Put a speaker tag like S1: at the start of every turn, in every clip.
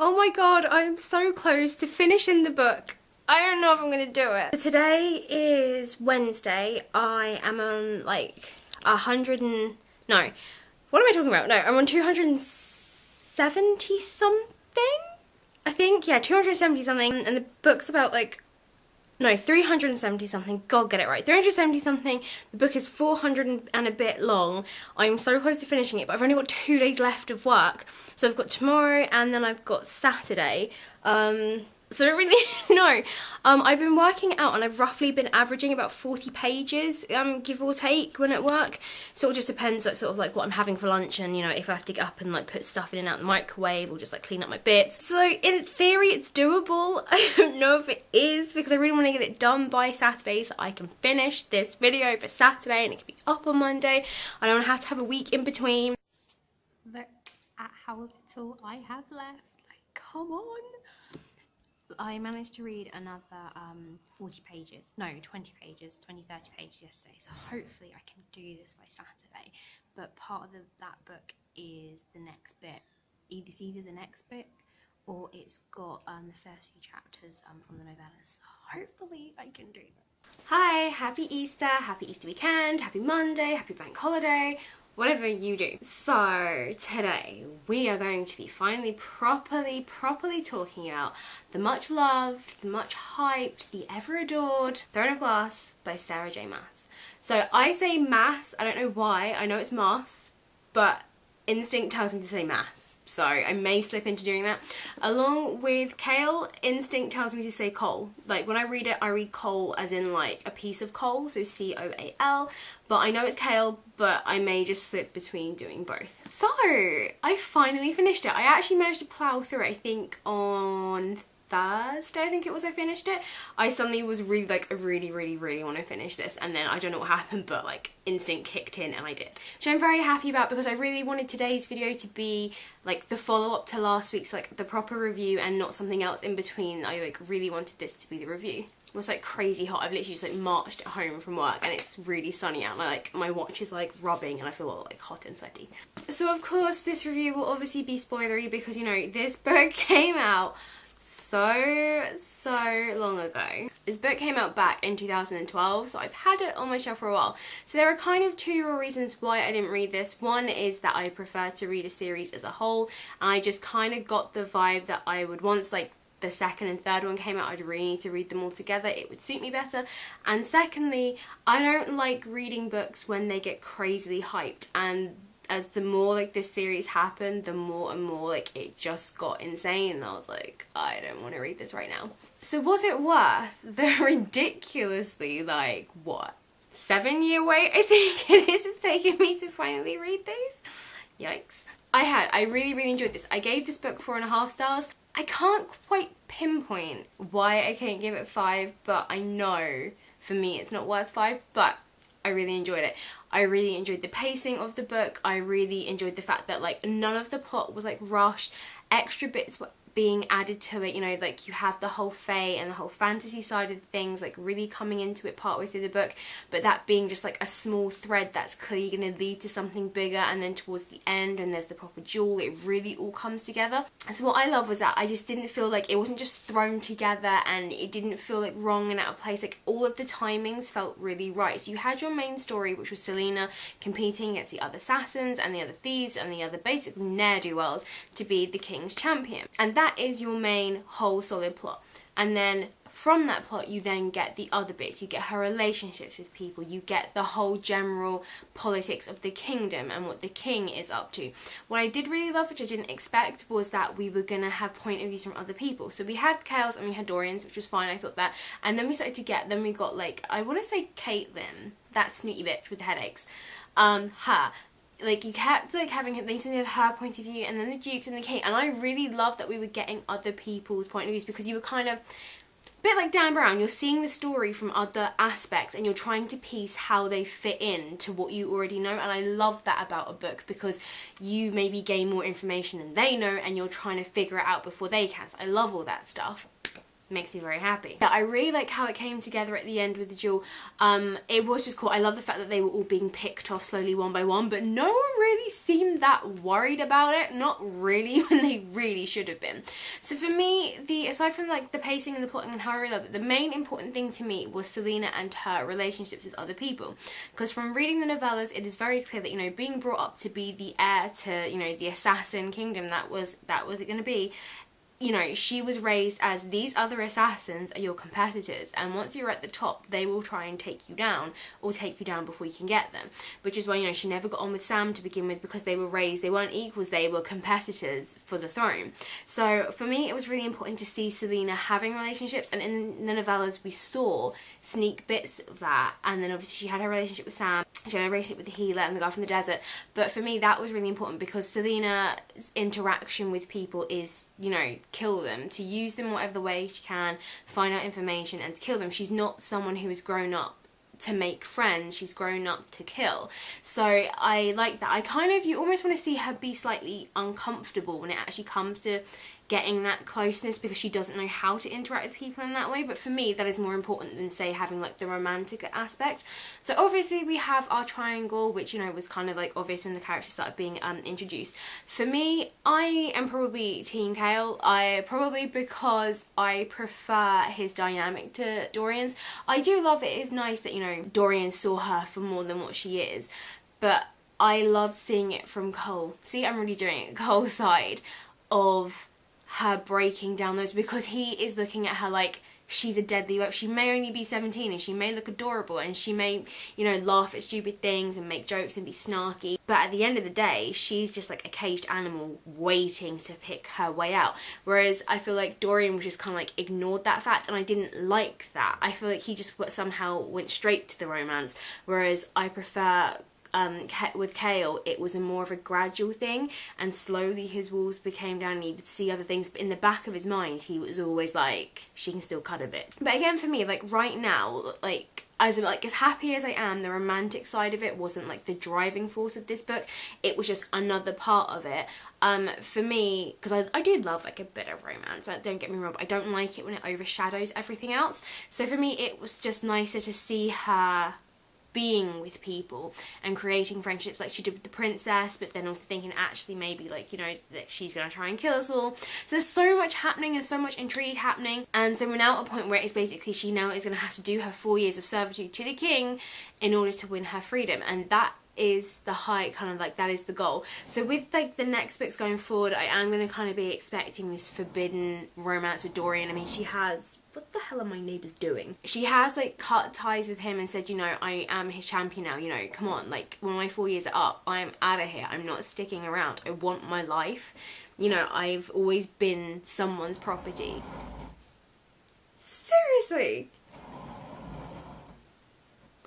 S1: Oh my god, I am so close to finishing the book. I don't know if I'm going to do it. So today is Wednesday. I am on like 100 and... No. What am I talking about? No, I'm on 270 something? I think, yeah, 270 something. And the book's about like... No, 370 something. God, get it right. 370 something. The book is 400 and a bit long. I'm so close to finishing it, but I've only got 2 days left of work. So I've got tomorrow and then I've got Saturday. So I don't really know. I've been working out and I've roughly been averaging about 40 pages, give or take, when at work. So it just depends like, sort of like what I'm having for lunch and, you know, if I have to get up and like put stuff in and out the microwave or just like clean up my bits. So in theory it's doable. I don't know if it is because I really want to get it done by Saturday so I can finish this video for Saturday and it can be up on Monday. I don't have to have a week in between. Look at how little I have left. Like, come on. I managed to read another 40 pages, no, 20 pages, 20, 30 pages yesterday, so hopefully I can do this by Saturday. But part of that book is the next bit. It's either the next book or it's got the first few chapters from the novellas, so hopefully I can do that. Hi, happy Easter weekend, happy Monday, happy bank holiday. Whatever you do. So today we are going to be finally properly talking about the much loved, the much hyped, the ever adored Throne of Glass by Sarah J Maas. So I say Maas, I don't know why, I know it's Moss, but instinct tells me to say Maas. So I may slip into doing that. Along with Kale, instinct tells me to say coal. Like when I read it, I read coal as in like a piece of coal, so C-O-A-L. But I know it's Kale, but I may just slip between doing both. So I finally finished it. I actually managed to plow through it, I think on Thursday, I think it was, I finished it. I suddenly was really like, I really want to finish this, and then I don't know what happened, but like instinct kicked in and I did. Which I'm very happy about because I really wanted today's video to be like the follow-up to last week's, like the proper review and not something else in between. I like really wanted this to be the review. It was like crazy hot. I've literally just like marched home from work and it's really sunny out. Like my watch is like rubbing and I feel all like hot and sweaty. So of course this review will obviously be spoilery because, you know, this book came out so long ago. This book came out back in 2012, so I've had it on my shelf for a while. So there are kind of two real reasons why I didn't read this. One is that I prefer to read a series as a whole, and I just kind of got the vibe that I would, once like the second and third one came out, I'd really need to read them all together. It would suit me better. And secondly, I don't like reading books when they get crazily hyped, and as the more like this series happened, the more and more like it just got insane and I was like, I don't want to read this right now. So was it worth the ridiculously like, what, 7-year wait I think it is it's taken me to finally read these? Yikes. I really enjoyed this. I gave this book 4.5 stars. I can't quite pinpoint why I couldn't give it 5, but I know for me it's not worth 5, but I really enjoyed it. I really enjoyed the pacing of the book. I really enjoyed the fact that like none of the plot was like rushed. Extra bits were being added to it, you know, like you have the whole fae and the whole fantasy side of things like really coming into it partway through the book, but that being just like a small thread that's clearly going to lead to something bigger, and then towards the end when there's the proper duel, it really all comes together. And so what I love was that I just didn't feel like it wasn't just thrown together and it didn't feel like wrong and out of place. Like all of the timings felt really right. So you had your main story, which was Selena competing against the other assassins and the other thieves and the other basically ne'er-do-wells to be the king's champion, and that is your main whole solid plot. And then from that plot you then get the other bits. You get her relationships with people, you get the whole general politics of the kingdom and what the king is up to. What I did really love, which I didn't expect, was that we were gonna have point of views from other people. So we had Kale's and we had Dorian's, which was fine, I thought that. And then we started to get, then we got like, I want to say Caitlin, that snooty bitch with the headaches, her. Like you kept like having her, then you had her point of view and then the Dukes and the King, and I really loved that we were getting other people's point of views because you were kind of a bit like Dan Brown, you're seeing the story from other aspects and you're trying to piece how they fit in to what you already know, and I love that about a book because you maybe gain more information than they know and you're trying to figure it out before they can. So I love all that stuff. makes me very happy. Yeah, I really like how it came together at the end with the duel. It was just cool. I love the fact that they were all being picked off slowly one by one, but no one really seemed that worried about it. Not really, when they really should have been. So for me, aside from like the pacing and the plotting and how I really loved it, the main important thing to me was Selena and her relationships with other people. Because from reading the novellas, it is very clear that, you know, being brought up to be the heir to, you know, the assassin kingdom that was it going to be, you know, she was raised as these other assassins are your competitors, and once you're at the top, they will try and take you down, or take you down before you can get them. Which is why, you know, she never got on with Sam to begin with, because they weren't equals, they were competitors for the throne. So for me, it was really important to see Selena having relationships, and in the novellas we saw sneak bits of that, and then obviously she had her relationship with Sam, she had a relationship with the healer and the guy from the desert. But for me, that was really important, because Selena's interaction with people is, you know, kill them, to use them whatever way she can, find out information and to kill them. She's not someone who has grown up to make friends, she's grown up to kill. So I like that. You almost want to see her be slightly uncomfortable when it actually comes to getting that closeness, because she doesn't know how to interact with people in that way. But for me, that is more important than, say, having like the romantic aspect. So obviously we have our triangle, which, you know, was kind of like obvious when the characters started being introduced. For me, I am probably Team Kale. Probably because I prefer his dynamic to Dorian's. I do love it. It's nice that, you know, Dorian saw her for more than what she is, but I love seeing it from Cole. See, I'm really doing it. Cole's side of her breaking down those, because he is looking at her like she's a deadly weapon. She may only be 17 and she may look adorable and she may, you know, laugh at stupid things and make jokes and be snarky, but at the end of the day, she's just like a caged animal waiting to pick her way out. Whereas I feel like Dorian was just kind of like ignored that fact, and I didn't like that. I feel like he just somehow went straight to the romance, whereas I prefer with Kale, it was more of a gradual thing, and slowly his walls became down and he would see other things, but in the back of his mind he was always like, she can still cut a bit. But again, for me, like right now, like as happy as I am, the romantic side of it wasn't like the driving force of this book. It was just another part of it. For me, because I do love like a bit of romance, don't get me wrong, but I don't like it when it overshadows everything else. So for me, it was just nicer to see her being with people and creating friendships like she did with the princess, but then also thinking actually maybe, like, you know, that she's gonna try and kill us all. So there's so much happening, there's so much intrigue happening, and so we're now at a point where it's basically she now is gonna have to do her 4 years of servitude to the king in order to win her freedom, and that is the height, kind of like that is the goal. So with like the next books going forward, I am going to kind of be expecting this forbidden romance with Dorian. I mean, she has, what the hell are my neighbours doing? She has like cut ties with him and said, you know, I am his champion now, you know, come on, like when my 4 years are up, I'm out of here, I'm not sticking around, I want my life, you know, I've always been someone's property. Seriously,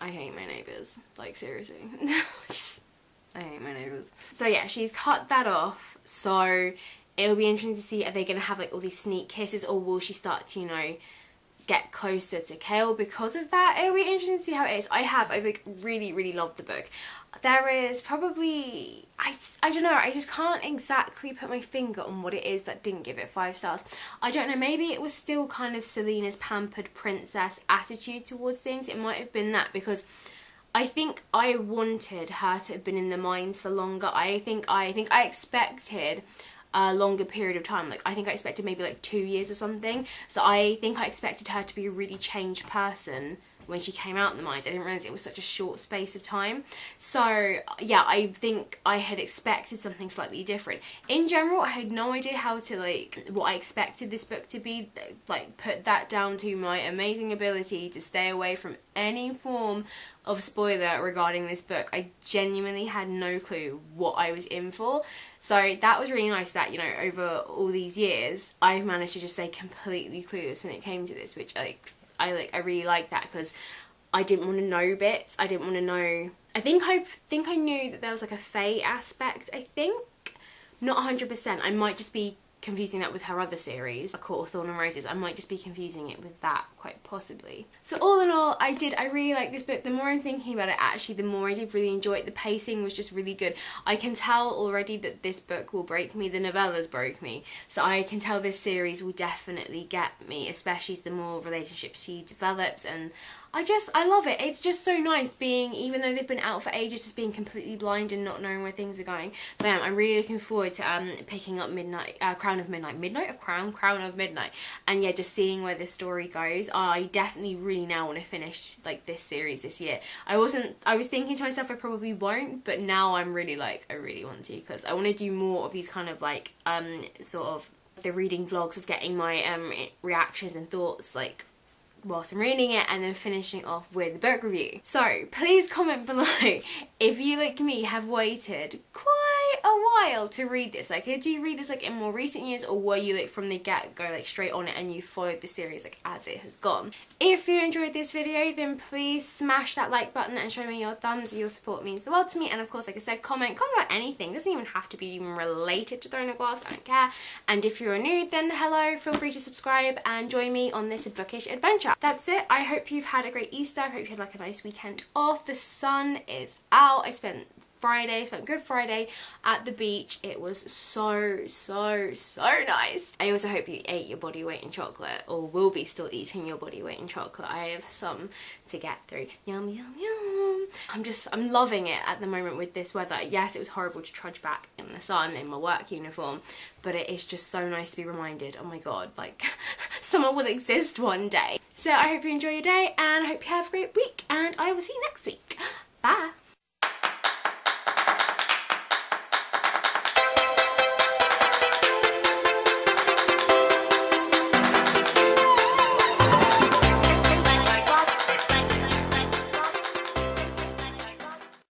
S1: I hate my neighbours, like seriously. I hate my neighbours. So yeah, she's cut that off, so it'll be interesting to see, are they going to have like all these sneak kisses, or will she start to, you know, get closer to Kale because of that? It'll be interesting to see how it is. I've like really loved the book. There is probably, I don't know, I just can't exactly put my finger on what it is that didn't give it 5 stars. I don't know, maybe it was still kind of Selena's pampered princess attitude towards things. It might have been that, because I think I wanted her to have been in the mines for longer. I think I expected a longer period of time. Like, I think I expected maybe like 2 years or something. So I think I expected her to be a really changed person when she came out in the mines. I didn't realise it was such a short space of time. So yeah, I think I had expected something slightly different. In general, I had no idea how to, like, what I expected this book to be. Like, put that down to my amazing ability to stay away from any form of spoiler regarding this book. I genuinely had no clue what I was in for. So that was really nice that, you know, over all these years, I've managed to just stay completely clueless when it came to this, which I really like that, because I didn't want to know bits. I didn't want to know. I think I knew that there was like a fae aspect, I think. Not 100%. I might just be confusing that with her other series, A Court of Thorn and Roses. I might just be confusing it with that, quite possibly. So all in all, I really like this book. The more I'm thinking about it, actually, the more I did really enjoy it. The pacing was just really good. I can tell already that this book will break me. The novellas broke me. So I can tell this series will definitely get me, especially as the more relationships she develops, and I love it. It's just so nice being, even though they've been out for ages, just being completely blind and not knowing where things are going. So I'm really looking forward to picking up Crown of Midnight, and yeah, just seeing where this story goes. I definitely really now want to finish like this series this year. I was thinking to myself I probably won't, but now I'm really like, I really want to, because I want to do more of these kind of like sort of the reading vlogs of getting my reactions and thoughts like whilst I'm reading it, and then finishing off with the book review. So please comment below if you, like me, have waited quite a while to read this. Like, did you read this like in more recent years, or were you like from the get-go like straight on it and you followed the series like as it has gone? If you enjoyed this video, then please smash that like button and show me your thumbs. Your support means the world to me. And of course, like I said, comment about anything. It doesn't even have to be even related to Throne of Glass, I don't care. And if you're new, then hello, feel free to subscribe and join me on this bookish adventure. That's it. I hope you've had a great Easter. I hope you had like a nice weekend off. The sun is out. I spent Good Friday at the beach. It was so nice. I also hope you ate your body weight in chocolate, or will be still eating your body weight in chocolate. I have some to get through. Yum yum yum. I'm loving it at the moment with this weather. Yes, it was horrible to trudge back in the sun in my work uniform, but it is just so nice to be reminded, oh my god, like summer will exist one day. So I hope you enjoy your day, and I hope you have a great week, and I will see you next week. Bye.